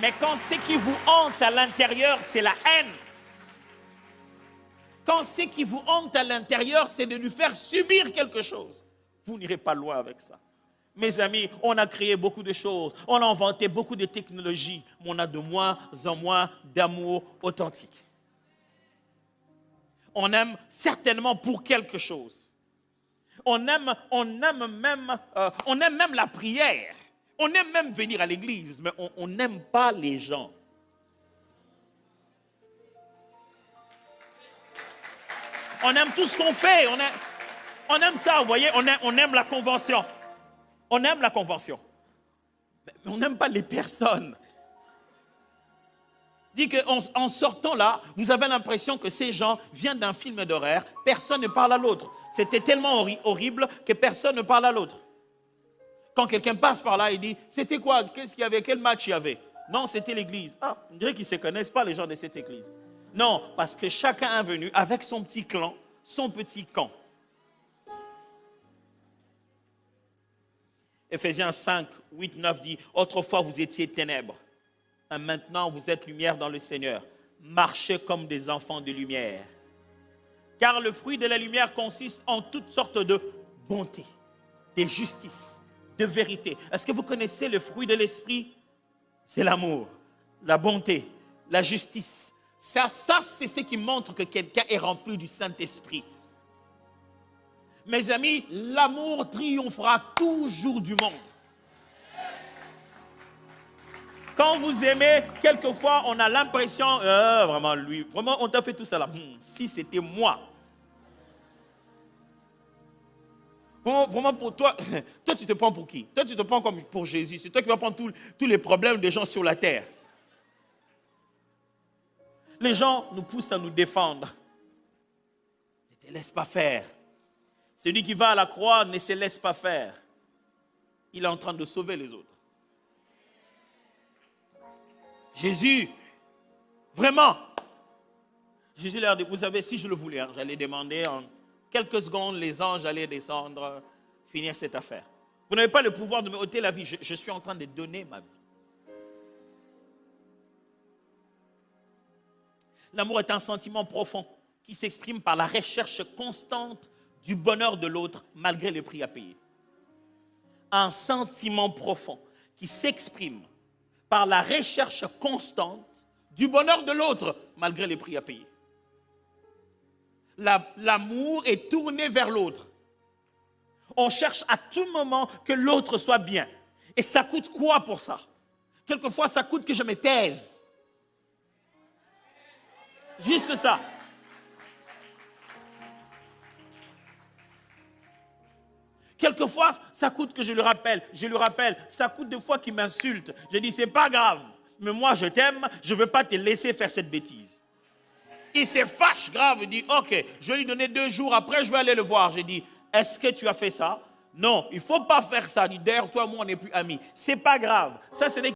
Mais quand ce qui vous hante à l'intérieur, c'est la haine. Quand ce qui vous hante à l'intérieur, c'est de lui faire subir quelque chose, vous n'irez pas loin avec ça. Mes amis, on a créé beaucoup de choses, on a inventé beaucoup de technologies, mais on a de moins en moins d'amour authentique. On aime certainement pour quelque chose. On aime même la prière. On aime même venir à l'église, mais on n'aime pas les gens. On aime tout ce qu'on fait. On aime ça, vous voyez, on aime la convention. On aime la convention. Mais on n'aime pas les personnes. Dit qu'en sortant là, vous avez l'impression que ces gens viennent d'un film d'horreur, personne ne parle à l'autre. C'était tellement horrible que personne ne parle à l'autre. Quand quelqu'un passe par là, il dit, c'était quoi? Qu'est-ce qu'il y avait? Quel match il y avait? Non, c'était l'église. Ah, on dirait qu'ils ne se connaissent pas, les gens de cette église. Non, parce que chacun est venu avec son petit clan, son petit camp. Éphésiens 5, 8, 9 dit, autrefois vous étiez ténèbres. Et maintenant, vous êtes lumière dans le Seigneur. Marchez comme des enfants de lumière. Car le fruit de la lumière consiste en toutes sortes de bonté, de justice, de vérité. Est-ce que vous connaissez le fruit de l'esprit? C'est l'amour, la bonté, la justice. Ça c'est ce qui montre que quelqu'un est rempli du Saint-Esprit. Mes amis, l'amour triomphera toujours du monde. Quand vous aimez, quelquefois, on a l'impression, vraiment, lui, vraiment, on t'a fait tout ça là. Si c'était moi. Vraiment pour toi, toi tu te prends pour qui? Toi tu te prends comme pour Jésus. C'est toi qui vas prendre tous les problèmes des gens sur la terre. Les gens nous poussent à nous défendre. Ne te laisse pas faire. Celui qui va à la croix ne se laisse pas faire. Il est en train de sauver les autres. Jésus, vraiment. Jésus leur dit, vous savez, si je le voulais, j'allais demander en quelques secondes, les anges allaient descendre, finir cette affaire. Vous n'avez pas le pouvoir de me ôter la vie. Je suis en train de donner ma vie. L'amour est un sentiment profond qui s'exprime par la recherche constante du bonheur de l'autre malgré le prix à payer. Un sentiment profond qui s'exprime par la recherche constante du bonheur de l'autre malgré les prix à payer. L'amour est tourné vers l'autre. On cherche à tout moment que l'autre soit bien. Et ça coûte quoi pour ça? Quelquefois, ça coûte que je me taise. Juste ça. Quelquefois, ça coûte que je le rappelle. Ça coûte des fois qu'il m'insulte. Je dis, c'est pas grave. Mais moi, je t'aime. Je ne veux pas te laisser faire cette bêtise. Il se fâche grave. Il dit, ok, je vais lui donner 2 jours. Après, je vais aller le voir. Je dis, est-ce que tu as fait ça? Non, il ne faut pas faire ça. Il dit, d'ailleurs, toi et moi, on n'est plus amis. C'est pas grave. Ça, c'est des